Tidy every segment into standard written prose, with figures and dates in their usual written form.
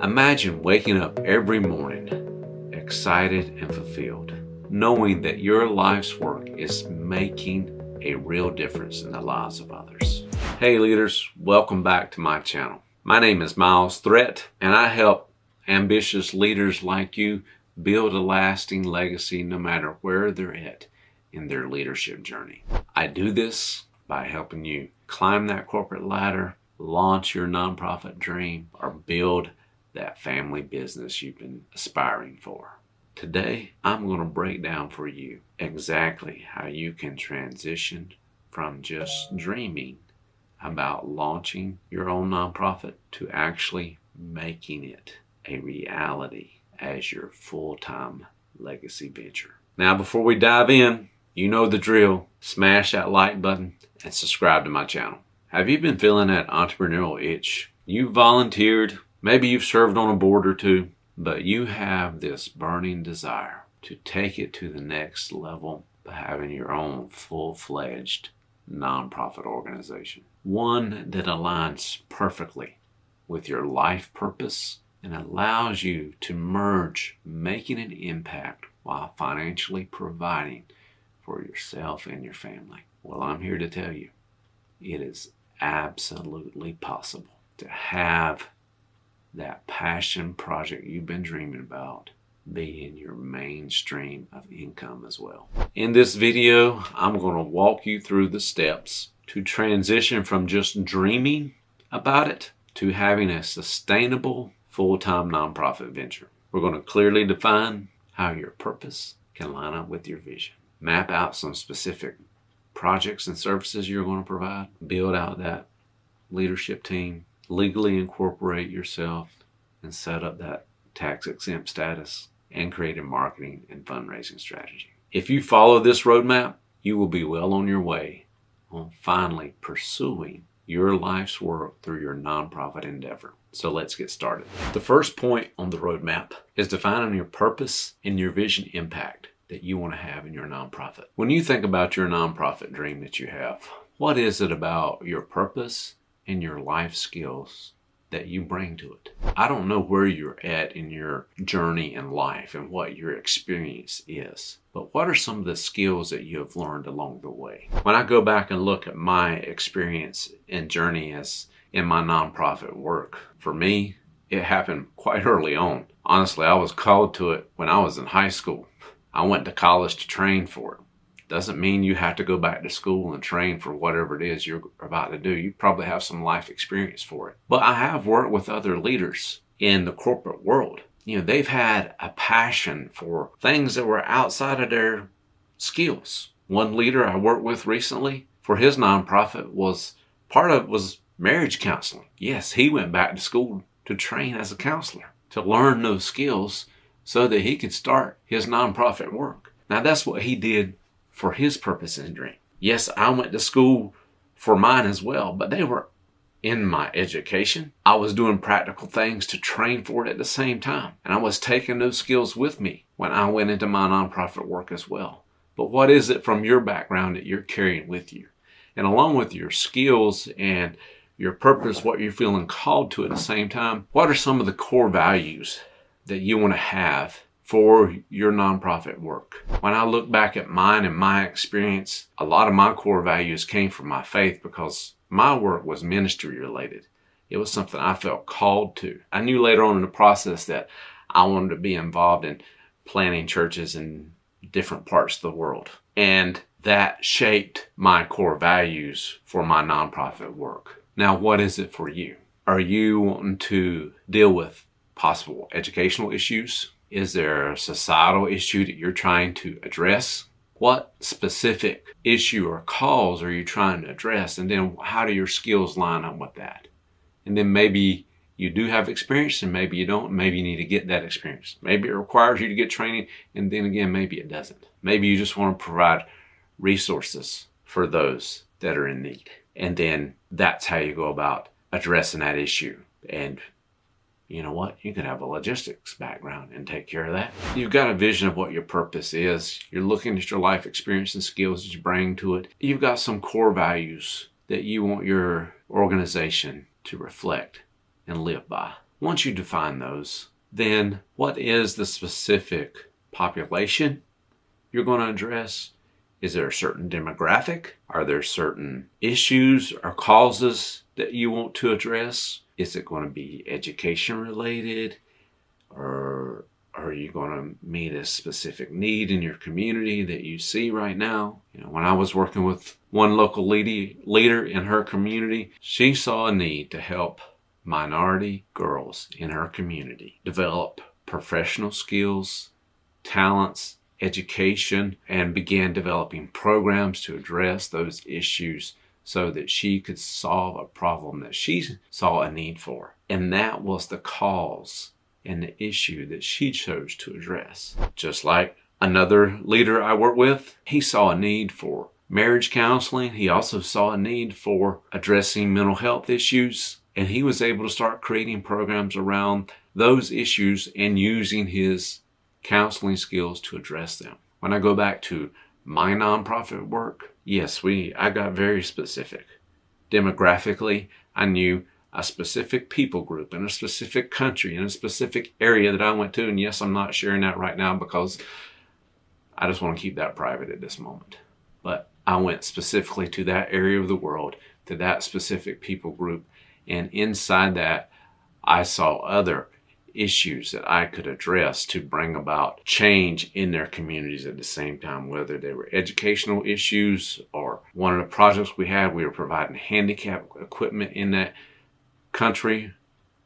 Imagine waking up every morning excited and fulfilled, knowing that your life's work is making a real difference in the lives of others. Hey leaders, welcome back to my channel. My name is Miles Threat, and I help ambitious leaders like you build a lasting legacy no matter where they're at in their leadership journey. I do this by helping you climb that corporate ladder, launch your nonprofit dream, or build that family business you've been aspiring for. Today, I'm going to break down for you exactly how you can transition from just dreaming about launching your own nonprofit to actually making it a reality as your full-time legacy venture. Now, before we dive in, you know the drill. Smash that like button and subscribe to my channel. Have you been feeling that entrepreneurial itch? You volunteered, maybe you've served on a board or two, but you have this burning desire to take it to the next level by having your own full-fledged nonprofit organization. One that aligns perfectly with your life purpose and allows you to merge making an impact while financially providing for yourself and your family. Well, I'm here to tell you, it is absolutely possible to have that passion project you've been dreaming about be in your mainstream of income as well. In this video, I'm going to walk you through the steps to transition from just dreaming about it to having a sustainable full-time nonprofit venture. We're going to clearly define how your purpose can line up with your vision. Map out some specific projects and services you're going to provide. Build out that leadership team. Legally incorporate yourself and set up that tax-exempt status and create a marketing and fundraising strategy. If you follow this roadmap, you will be well on your way on finally pursuing your life's work through your nonprofit endeavor. So let's get started. The first point on the roadmap is defining your purpose and your vision impact that you want to have in your nonprofit. When you think about your nonprofit dream that you have, what is it about your purpose and your life skills that you bring to it? I don't know where you're at in your journey in life and what your experience is, but what are some of the skills that you have learned along the way? When I go back and look at my experience and journey as in my nonprofit work, for me, it happened quite early on. Honestly, I was called to it when I was in high school. I went to college to train for it. Doesn't mean you have to go back to school and train for whatever it is you're about to do. You probably have some life experience for it. But I have worked with other leaders in the corporate world. You know, they've had a passion for things that were outside of their skills. One leader I worked with recently for his nonprofit was marriage counseling. Yes, he went back to school to train as a counselor, to learn those skills so that he could start his nonprofit work. Now that's what he did for his purpose and dream. Yes, I went to school for mine as well, but they were in my education. I was doing practical things to train for it at the same time. And I was taking those skills with me when I went into my nonprofit work as well. But what is it from your background that you're carrying with you? And along with your skills and your purpose, what you're feeling called to at the same time, what are some of the core values that you want to have for your nonprofit work? When I look back at mine and my experience, a lot of my core values came from my faith because my work was ministry related. It was something I felt called to. I knew later on in the process that I wanted to be involved in planting churches in different parts of the world. And that shaped my core values for my nonprofit work. Now, what is it for you? Are you wanting to deal with possible educational issues? Is there a societal issue that you're trying to address? What specific issue or cause are you trying to address? And then how do your skills line up with that? And then maybe you do have experience and maybe you don't. Maybe you need to get that experience. Maybe it requires you to get training, and then again, maybe it doesn't. Maybe you just want to provide resources for those that are in need. And then that's how you go about addressing that issue. And you know what? You could have a logistics background and take care of that. You've got a vision of what your purpose is. You're looking at your life experience and skills that you bring to it. You've got some core values that you want your organization to reflect and live by. Once you define those, then what is the specific population you're going to address? Is there a certain demographic? Are there certain issues or causes that you want to address? Is it going to be education related? Or are you going to meet a specific need in your community that you see right now? When I was working with one local leader in her community, she saw a need to help minority girls in her community develop professional skills, talents, education, and began developing programs to address those issues so that she could solve a problem that she saw a need for. And that was the cause and the issue that she chose to address. Just like another leader I work with, he saw a need for marriage counseling. He also saw a need for addressing mental health issues. And he was able to start creating programs around those issues and using his counseling skills to address them. When I go back to my nonprofit work, yes, I got very specific. Demographically, I knew a specific people group in a specific country in a specific area that I went to. And yes, I'm not sharing that right now because I just want to keep that private at this moment. But I went specifically to that area of the world, to that specific people group. And inside that, I saw other issues that I could address to bring about change in their communities at the same time, whether they were educational issues or one of the projects we had, we were providing handicap equipment in that country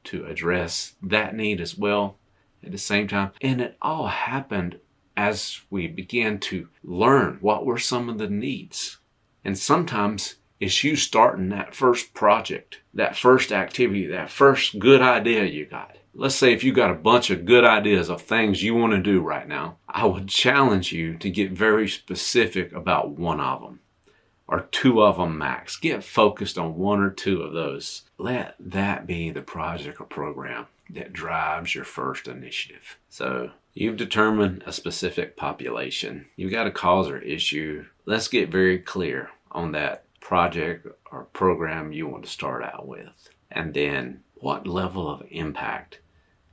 to address that need as well at the same time. And it all happened as we began to learn what were some of the needs. And sometimes it's you starting that first project, that first activity, that first good idea you got. Let's say if you got a bunch of good ideas of things you want to do right now, I would challenge you to get very specific about one of them or two of them max. Get focused on one or two of those. Let that be the project or program that drives your first initiative. So you've determined a specific population. You've got a cause or issue. Let's get very clear on that project or program you want to start out with. And then what level of impact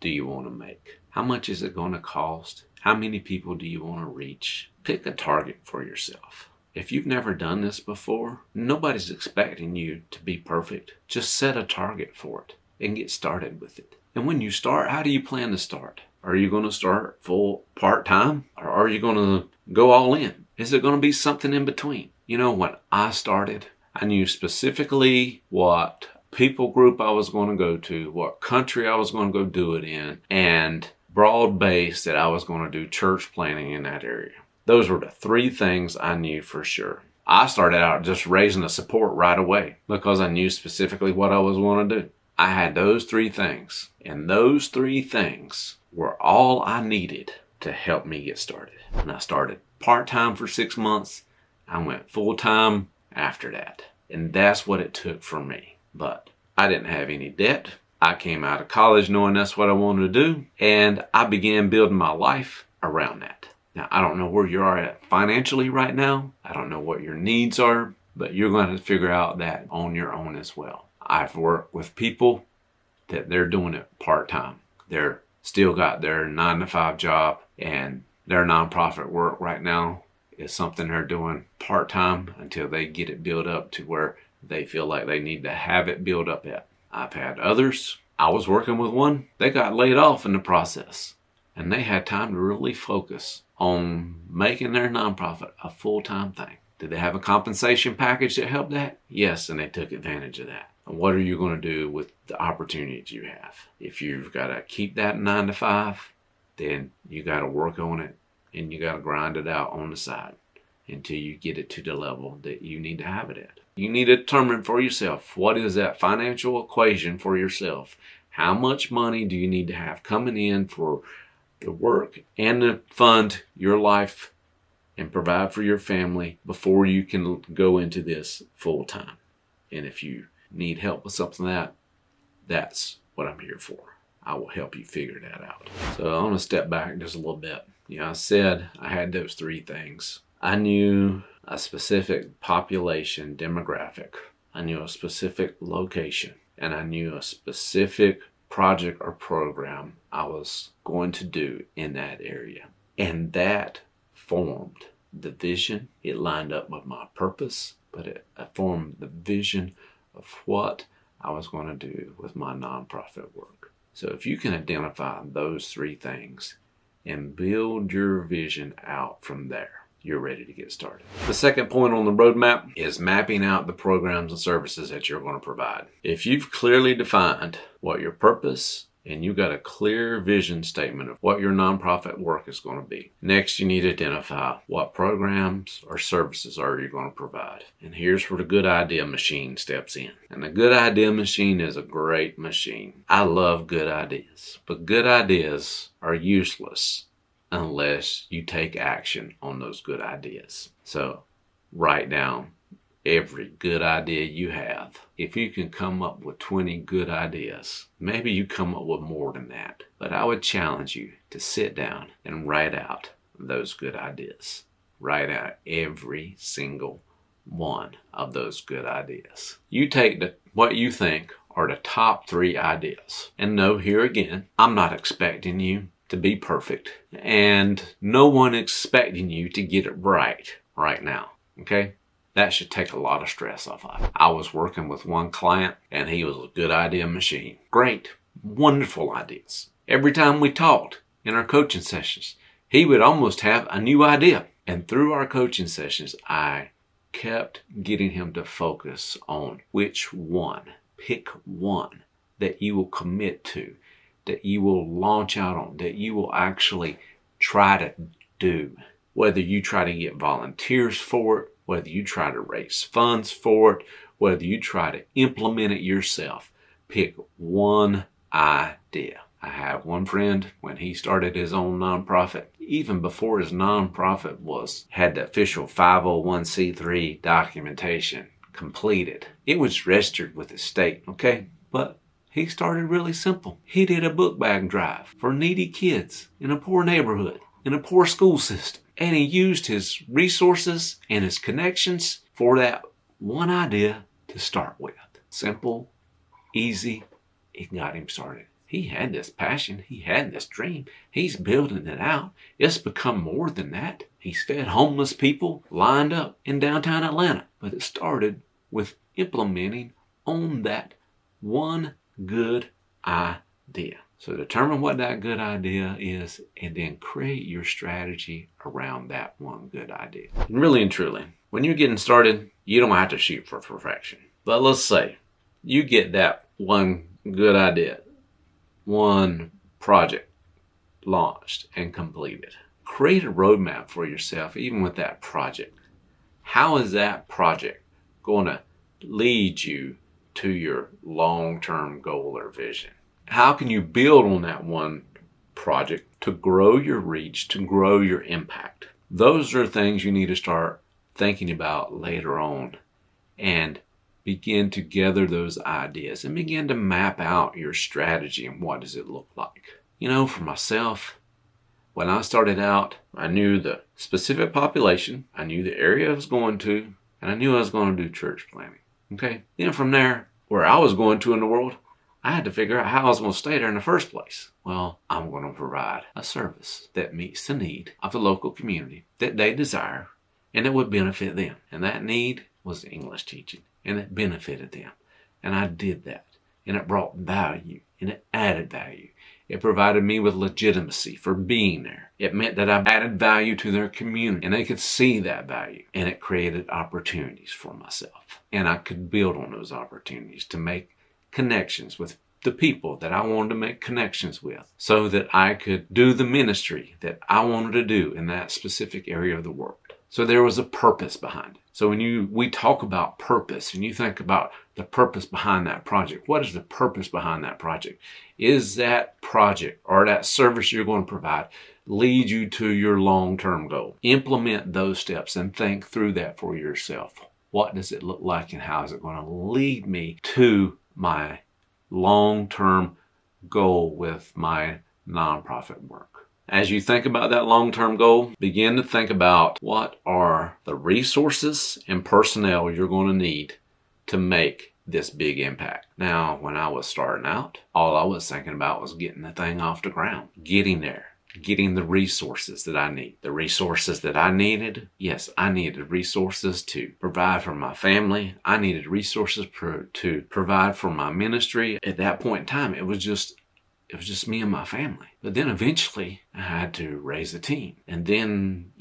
do you want to make? How much is it going to cost? How many people do you want to reach? Pick a target for yourself. If you've never done this before, nobody's expecting you to be perfect. Just set a target for it and get started with it. And when you start, how do you plan to start? Are you going to start full part-time or are you going to go all in? Is it going to be something in between? When I started, I knew specifically what people group I was going to go to, what country I was going to go do it in, and broad base that I was going to do church planning in that area. Those were the three things I knew for sure. I started out just raising the support right away because I knew specifically what I was going to do. I had those three things, and those three things were all I needed to help me get started. And I started part-time for 6 months. I went full-time after that. And that's what it took for me. But I didn't have any debt. I came out of college knowing that's what I wanted to do. And I began building my life around that. Now, I don't know where you are at financially right now. I don't know what your needs are. But you're going to figure out that on your own as well. I've worked with people that they're doing it part-time. They're still got their 9-to-5 job. And their nonprofit work right now is something they're doing part-time until they get it built up to where they feel like they need to have it built up at. I've had others. I was working with one. They got laid off in the process. And they had time to really focus on making their nonprofit a full-time thing. Did they have a compensation package that helped that? Yes, and they took advantage of that. And what are you going to do with the opportunities you have? If you've got to keep that 9-to-5, then you got to work on it and you got to grind it out on the side until you get it to the level that you need to have it at. You need to determine for yourself, what is that financial equation for yourself? How much money do you need to have coming in for the work and to fund your life and provide for your family before you can go into this full time? And if you need help with something like that, that's what I'm here for. I will help you figure that out. So I'm going to step back just a little bit. I said I had those three things. I knew a specific population demographic. I knew a specific location. And I knew a specific project or program I was going to do in that area. And that formed the vision. It lined up with my purpose, but it formed the vision of what I was going to do with my nonprofit work. So if you can identify those three things and build your vision out from there, you're ready to get started. The second point on the roadmap is mapping out the programs and services that you're going to provide. If you've clearly defined what your purpose and you've got a clear vision statement of what your nonprofit work is going to be. Next, you need to identify what programs or services are you going to provide. And here's where the good idea machine steps in. And the good idea machine is a great machine. I love good ideas, but good ideas are useless unless you take action on those good ideas. So write down every good idea you have. If you can come up with 20 good ideas, maybe you come up with more than that. But I would challenge you to sit down and write out those good ideas. Write out every single one of those good ideas. You take what you think are the top 3 ideas. And no, here again, I'm not expecting you to be perfect, and no one expecting you to get it right now, okay? That should take a lot of stress off of it. I was working with one client, and he was a good idea machine. Great, wonderful ideas. Every time we talked in our coaching sessions, he would almost have a new idea. And through our coaching sessions, I kept getting him to focus on which one. Pick one that you will commit to, that you will launch out on, that you will actually try to do. Whether you try to get volunteers for it, whether you try to raise funds for it, whether you try to implement it yourself, pick one idea. I have one friend, when he started his own nonprofit, even before his nonprofit had the official 501c3 documentation completed. It was registered with the state, okay? But he started really simple. He did a book bag drive for needy kids in a poor neighborhood, in a poor school system. And he used his resources and his connections for that one idea to start with. Simple, easy, it got him started. He had this passion. He had this dream. He's building it out. It's become more than that. He's fed homeless people lined up in downtown Atlanta. But it started with implementing on that one good idea. So determine what that good idea is and then create your strategy around that one good idea. And really and truly, when you're getting started, you don't have to shoot for perfection. But let's say you get that one good idea, one project launched and completed. Create a roadmap for yourself, even with that project. How is that project going to lead you to your long-term goal or vision? How can you build on that one project to grow your reach, to grow your impact? Those are things you need to start thinking about later on and begin to gather those ideas and begin to map out your strategy and what does it look like. You know, for myself, when I started out, I knew the specific population, I knew the area I was going to, and I knew I was going to do church planting. Okay? Then from there, where I was going to in the world, I had to figure out how I was going to stay there in the first place. Well, I'm going to provide a service that meets the need of the local community that they desire and that would benefit them. And that need was English teaching, and it benefited them. And I did that, and it brought value, and it added value. It provided me with legitimacy for being there. It meant that I added value to their community, and they could see that value, and it created opportunities for myself. And I could build on those opportunities to make connections with the people that I wanted to make connections with so that I could do the ministry that I wanted to do in that specific area of the world. So there was a purpose behind it. So when we talk about purpose and you think about the purpose behind that project, what is the purpose behind that project? Is that project or that service you're going to provide lead you to your long-term goal? Implement those steps and think through that for yourself. What does it look like and how is it going to lead me to my long-term goal with my nonprofit work? As you think about that long-term goal, begin to think about what are the resources and personnel you're going to need to make this big impact. Now, when I was starting out, all I was thinking about was getting the thing off the ground, getting there, getting the resources that I need. The resources that I needed, yes, I needed resources to provide for my family. I needed resources to provide for my ministry. At that point in time, it was just me and my family. But then eventually I had to raise a team. And then,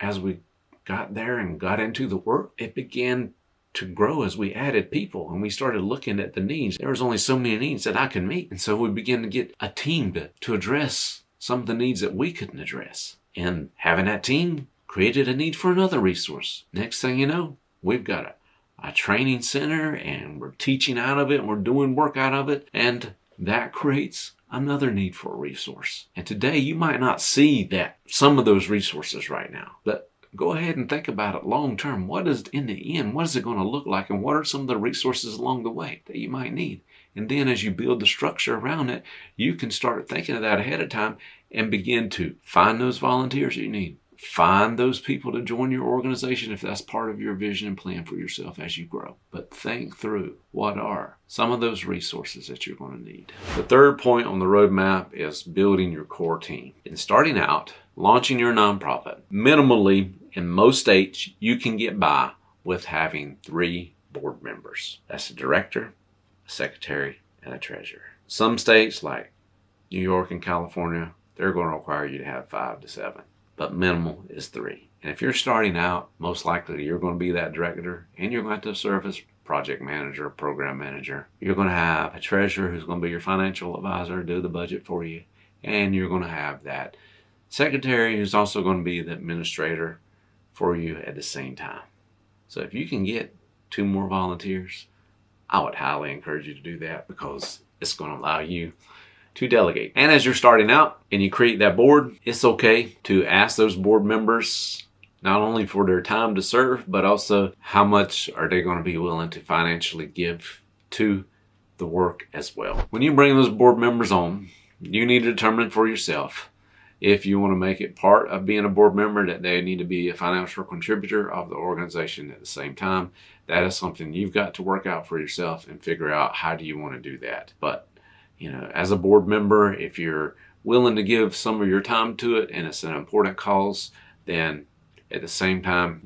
as we got there and got into the work, it began to grow as we added people and we started looking at the needs. There was only so many needs that I could meet. And so we began to get a team to address some of the needs that we couldn't address. And having that team created a need for another resource. Next thing you know, we've got a training center and we're teaching out of it and we're doing work out of it. And that creates another need for a resource. And today you might not see that some of those resources right now, but go ahead and think about it long term. What is in the end? What is it going to look like? And what are some of the resources along the way that you might need? And then as you build the structure around it, you can start thinking of that ahead of time and begin to find those volunteers you need. Find those people to join your organization if that's part of your vision and plan for yourself as you grow. But think through what are some of those resources that you're going to need. The third point on the roadmap is building your core team. In starting out, launching your nonprofit, minimally in most states, you can get by with having 3 board members. That's a director, a secretary, and a treasurer. Some states like New York and California, they're going to require you to have 5 to 7. But minimal is 3. And if you're starting out, most likely you're going to be that director and you're going to serve as project manager, program manager. You're going to have a treasurer who's going to be your financial advisor, do the budget for you. And you're going to have that secretary who's also going to be the administrator for you at the same time. So if you can get 2 more volunteers, I would highly encourage you to do that because it's going to allow you to delegate. And as you're starting out and you create that board, it's okay to ask those board members not only for their time to serve, but also how much are they going to be willing to financially give to the work as well. When you bring those board members on, you need to determine for yourself if you want to make it part of being a board member that they need to be a financial contributor of the organization at the same time. That is something you've got to work out for yourself and figure out how do you want to do that. But as a board member, if you're willing to give some of your time to it and it's an important cause, then at the same time,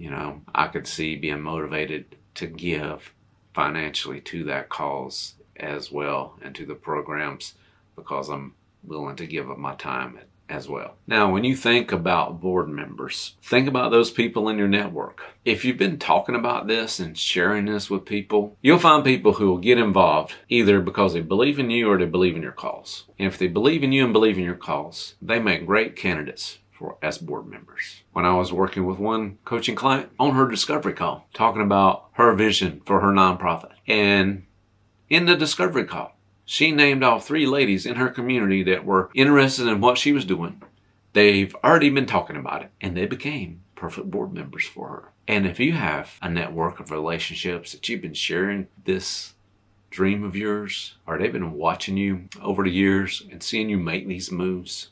I could see being motivated to give financially to that cause as well and to the programs because I'm willing to give of my time as well. Now, when you think about board members, think about those people in your network. If you've been talking about this and sharing this with people, you'll find people who will get involved either because they believe in you or they believe in your cause. And if they believe in you and believe in your cause, they make great candidates as board members. When I was working with one coaching client on her discovery call, talking about her vision for her nonprofit. And in the discovery call, she named off 3 ladies in her community that were interested in what she was doing. They've already been talking about it, and they became perfect board members for her. And if you have a network of relationships that you've been sharing this dream of yours, or they've been watching you over the years and seeing you make these moves,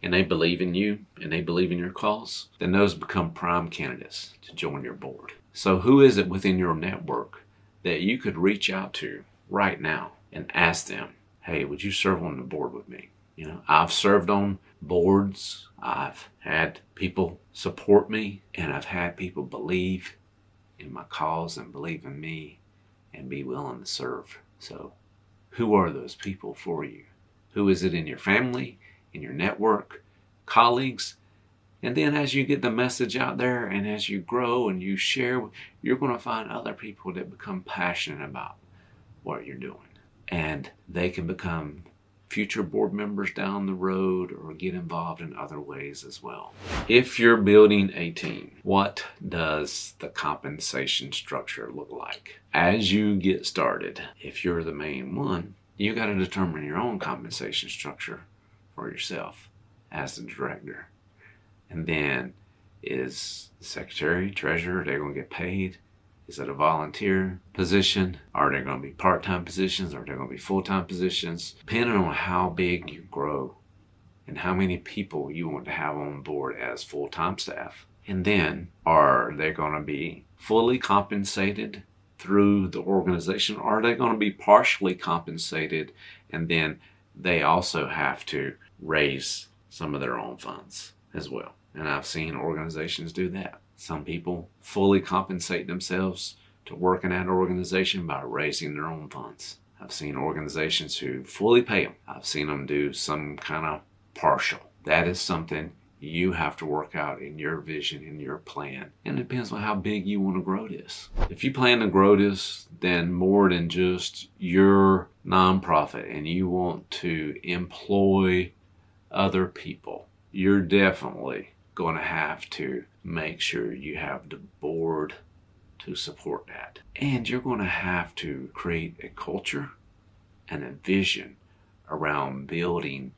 and they believe in you and they believe in your cause, then those become prime candidates to join your board. So who is it within your network that you could reach out to right now and ask them, hey, would you serve on the board with me? I've served on boards. I've had people support me, and I've had people believe in my cause and believe in me and be willing to serve. So who are those people for you? Who is it in your family, in your network, colleagues? And then as you get the message out there and as you grow and you share, you're going to find other people that become passionate about what you're doing. And they can become future board members down the road or get involved in other ways as well. If you're building a team, what does the compensation structure look like? As you get started, if you're the main one, you got to determine your own compensation structure for yourself as the director. And then is the secretary, treasurer, they're going to get paid? Is it a volunteer position? Are they going to be part-time positions? Are they going to be full-time positions? Depending on how big you grow and how many people you want to have on board as full-time staff. And then, are they going to be fully compensated through the organization, or are they going to be partially compensated, and then they also have to raise some of their own funds as well? And I've seen organizations do that. Some people fully compensate themselves to work in that organization by raising their own funds. I've seen organizations who fully pay them. I've seen them do some kind of partial. That is something you have to work out in your vision, in your plan. And it depends on how big you want to grow this. If you plan to grow this, then more than just your nonprofit, and you want to employ other people, you're definitely going to have to make sure you have the board to support that. And you're going to have to create a culture and a vision around building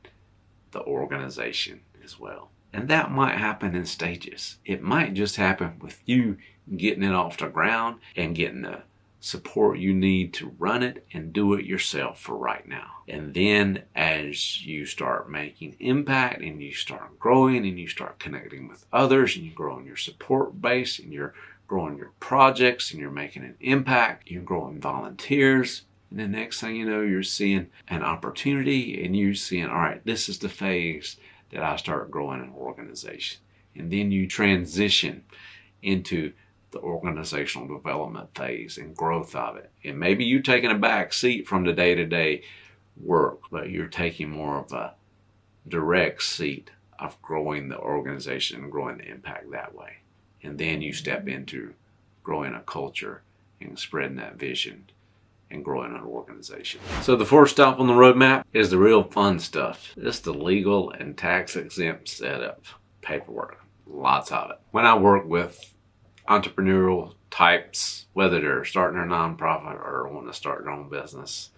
the organization as well. And that might happen in stages. It might just happen with you getting it off the ground and getting the support you need to run it and do it yourself for right now. And then as you start making impact and you start growing and you start connecting with others and you're growing your support base and you're growing your projects and you're making an impact, you're growing volunteers, and the next thing you know, you're seeing an opportunity and you're seeing, all right, this is the phase that I start growing an organization. And then you transition into the organizational development phase and growth of it. And maybe you're taking a back seat from the day-to-day work, but you're taking more of a direct seat of growing the organization and growing the impact that way. And then you step into growing a culture and spreading that vision and growing an organization. So the fourth stop on the roadmap is the real fun stuff. It's the legal and tax-exempt setup paperwork. Lots of it. When I work with entrepreneurial types, whether they're starting their nonprofit or want to start their own business,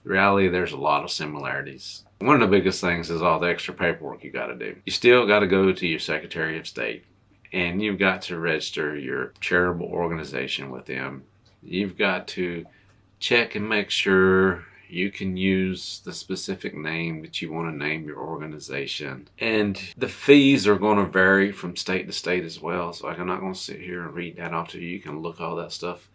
the reality, there's a lot of similarities. One of the biggest things is all the extra paperwork you got to do. You still got to go to your Secretary of State, and you've got to register your charitable organization with them. You've got to check and make sure you can use the specific name that you want to name your organization. And the fees are going to vary from state to state as well. So I'm not going to sit here and read that off to you. You can look all that stuff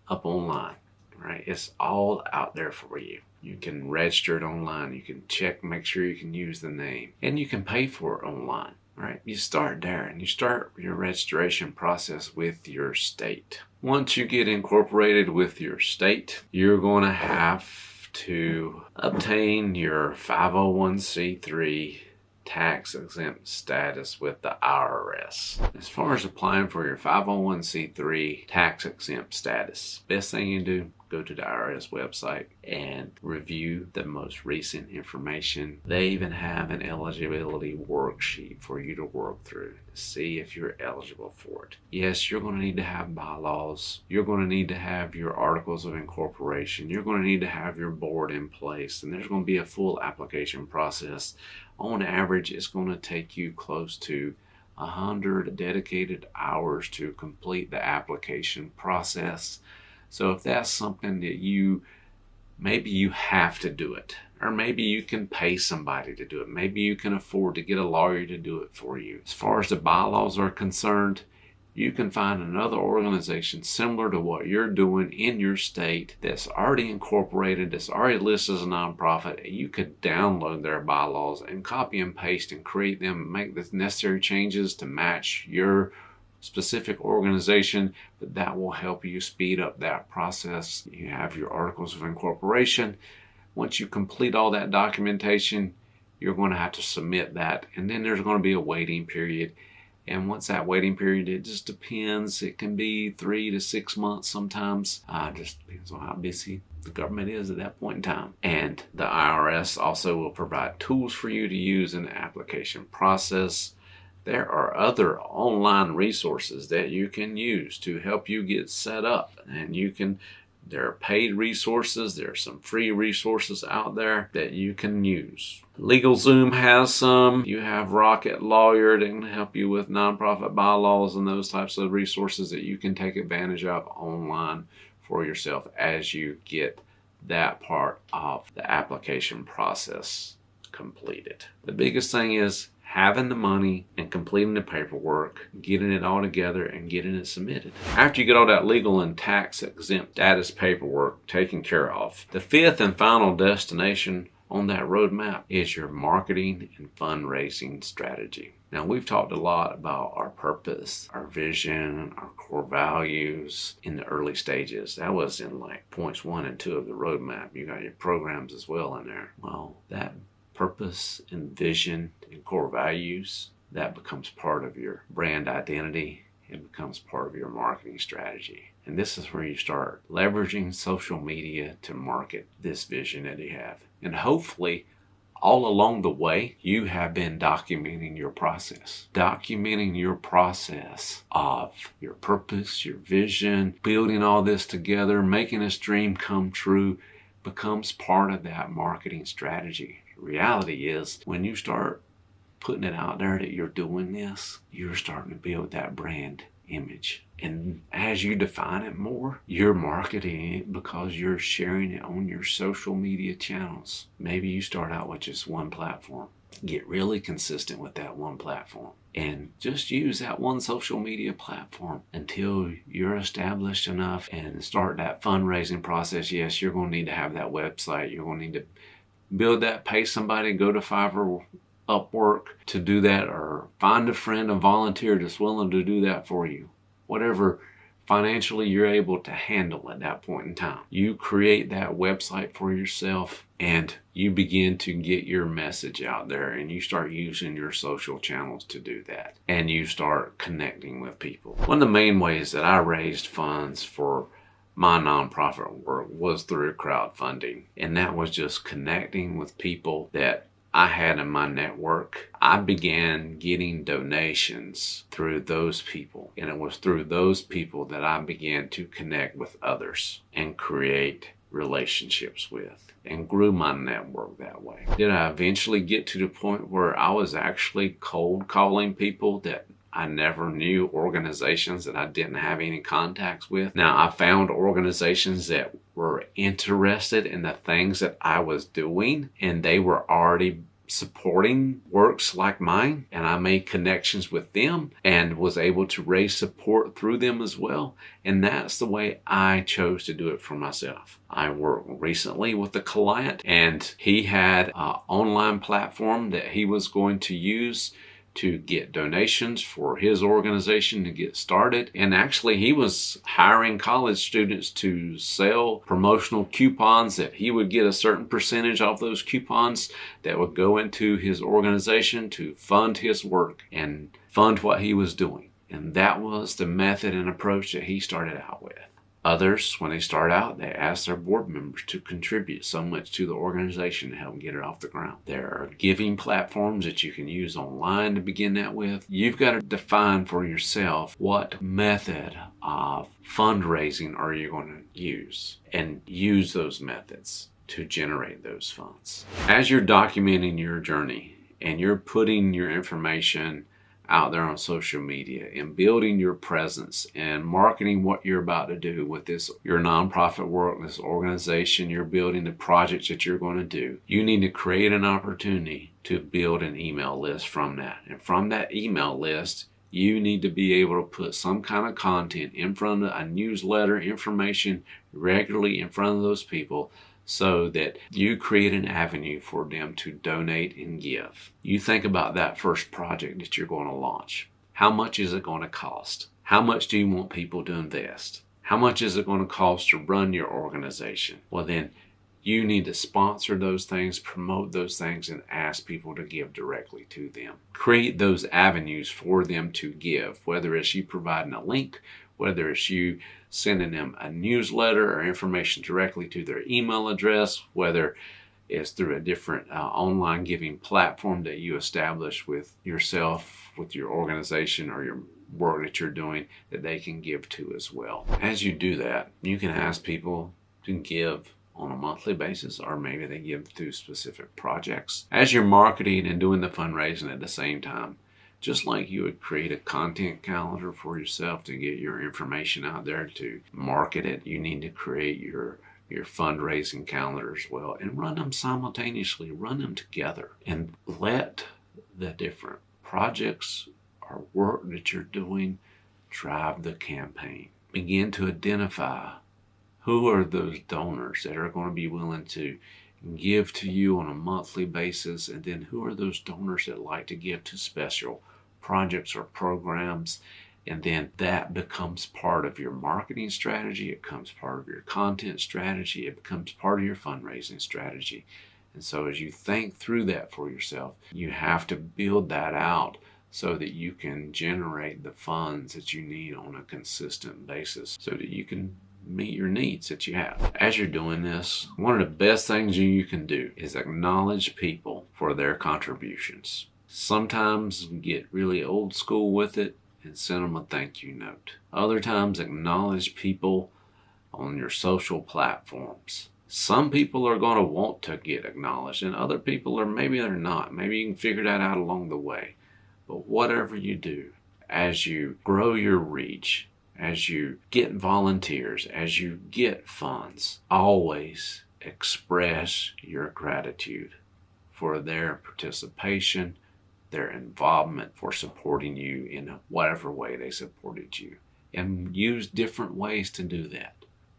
up online, right? It's all out there for you. You can register it online. You can check, make sure you can use the name, and you can pay for it online, right? You start there and you start your registration process with your state. Once you get incorporated with your state, you're going to have to obtain your 501c3 tax-exempt status with the IRS. As far as applying for your 501c3 tax-exempt status, best thing you can do, go to the IRS website and review the most recent information. They even have an eligibility worksheet for you to work through to see if you're eligible for it. Yes, you're going to need to have bylaws. You're going to need to have your articles of incorporation. You're going to need to have your board in place, and there's going to be a full application process. On average, it's going to take you close to 100 dedicated hours to complete the application process. So if that's something that maybe you have to do it, or maybe you can pay somebody to do it. Maybe you can afford to get a lawyer to do it for you. As far as the bylaws are concerned, you can find another organization similar to what you're doing in your state that's already incorporated, that's already listed as a nonprofit, and you could download their bylaws and copy and paste and create them, make the necessary changes to match your specific organization, but that will help you speed up that process. You have your articles of incorporation. Once you complete all that documentation, you're going to have to submit that, and then there's going to be a waiting period. And once that waiting period, it just depends. It can be 3 to 6 months sometimes. Just depends on how busy the government is at that point in time. And the IRS also will provide tools for you to use in the application process. There are other online resources that you can use to help you get set up. And there are paid resources. There are some free resources out there that you can use. LegalZoom has some. You have Rocket Lawyer that can help you with nonprofit bylaws and those types of resources that you can take advantage of online for yourself as you get that part of the application process completed. The biggest thing is having the money and and completing the paperwork, getting it all together, and getting it submitted. After you get all that legal and tax-exempt status paperwork taken care of, the fifth and final destination on that roadmap is your marketing and fundraising strategy. Now, we've talked a lot about our purpose, our vision, our core values in the early stages. That was in like points 1 and 2 of the roadmap. You got your programs as well in there. Well, that purpose and vision and core values, that becomes part of your brand identity. It becomes part of your marketing strategy. And this is where you start leveraging social media to market this vision that you have. And hopefully, all along the way, you have been documenting your process. Documenting your process of your purpose, your vision, building all this together, making this dream come true becomes part of that marketing strategy. The reality is, when you start putting it out there that you're doing this, you're starting to build that brand image. And as you define it more, you're marketing it because you're sharing it on your social media channels. Maybe you start out with just one platform. Get really consistent with that one platform and just use that one social media platform until you're established enough and start that fundraising process. Yes, you're going to need to have that website. You're going to need to build that, pay somebody, go to Fiverr, Upwork to do that, or find a friend, a volunteer that's willing to do that for you. Whatever financially you're able to handle at that point in time. You create that website for yourself and you begin to get your message out there, and you start using your social channels to do that. And you start connecting with people. One of the main ways that I raised funds for my nonprofit work was through crowdfunding. And that was just connecting with people that I had in my network. I began getting donations through those people, and it was through those people that I began to connect with others and create relationships with, and grew my network that way. Did I eventually get to the point where I was actually cold calling people that I never knew, organizations that I didn't have any contacts with? Now, I found organizations that were interested in the things that I was doing, and they were already supporting works like mine, and I made connections with them and was able to raise support through them as well. And that's the way I chose to do it for myself. I worked recently with a client, and he had an online platform that he was going to use to get donations for his organization to get started. And actually, he was hiring college students to sell promotional coupons that he would get a certain percentage of those coupons that would go into his organization to fund his work and fund what he was doing. And that was the method and approach that he started out with. Others, when they start out, they ask their board members to contribute so much to the organization to help get it off the ground. There are giving platforms that you can use online to begin that with. You've got to define for yourself what method of fundraising are you going to use, and use those methods to generate those funds. As you're documenting your journey and you're putting your information out there on social media and building your presence and marketing what you're about to do with this, your nonprofit work, this organization you're building, the projects that you're going to do, you need to create an opportunity to build an email list from that. And from that email list, you need to be able to put some kind of content in front of a newsletter, information regularly in front of those people, so that you create an avenue for them to donate and give. You think about that first project that you're going to launch. How much is it going to cost? How much do you want people to invest? How much is it going to cost to run your organization? Well, then you need to sponsor those things, promote those things, and ask people to give directly to them. Create those avenues for them to give, whether it's you providing a link, whether it's you sending them a newsletter or information directly to their email address, whether it's through a different online giving platform that you establish with yourself, with your organization, or your work that you're doing that they can give to as well. As you do that, you can ask people to give on a monthly basis, or maybe they give through specific projects. As you're marketing and doing the fundraising at the same time, just like you would create a content calendar for yourself to get your information out there to market it, you need to create your fundraising calendar as well, and run them simultaneously, run them together, and let the different projects or work that you're doing drive the campaign. Begin to identify who are those donors that are going to be willing to give to you on a monthly basis, and then who are those donors that like to give to special projects or programs. And then that becomes part of your marketing strategy. It becomes part of your content strategy. It becomes part of your fundraising strategy. And so as you think through that for yourself, you have to build that out so that you can generate the funds that you need on a consistent basis so that you can meet your needs that you have. As you're doing this, one of the best things you can do is acknowledge people for their contributions. Sometimes get really old school with it and send them a thank you note. Other times, acknowledge people on your social platforms. Some people are going to want to get acknowledged, and other people maybe they're not. Maybe you can figure that out along the way. But whatever you do, as you grow your reach, as you get volunteers, as you get funds, always express your gratitude for their participation, their involvement, for supporting you in whatever way they supported you. And use different ways to do that.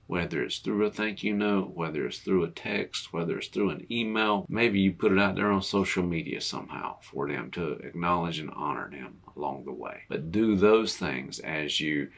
Whether it's through a thank you note, whether it's through a text, whether it's through an email, maybe you put it out there on social media somehow for them to acknowledge and honor them along the way. But do those things as you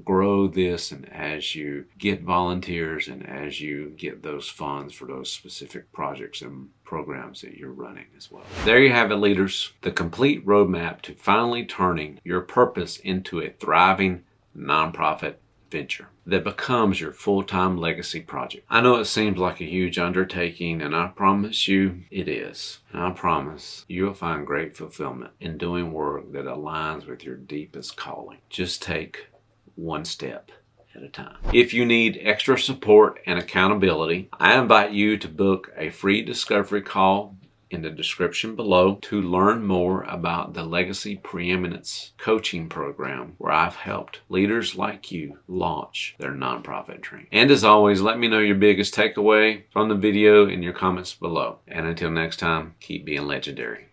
grow this and as you get volunteers and as you get those funds for those specific projects and programs that you're running as well. There you have it, leaders. The complete roadmap to finally turning your purpose into a thriving nonprofit venture that becomes your full-time legacy project. I know it seems like a huge undertaking, and I promise you it is. And I promise you'll find great fulfillment in doing work that aligns with your deepest calling. Just take one step at a time. If you need extra support and accountability, I invite you to book a free discovery call in the description below to learn more about the Legacy Preeminence Coaching Program, where I've helped leaders like you launch their nonprofit dream. And as always, let me know your biggest takeaway from the video in your comments below. And until next time, keep being legendary.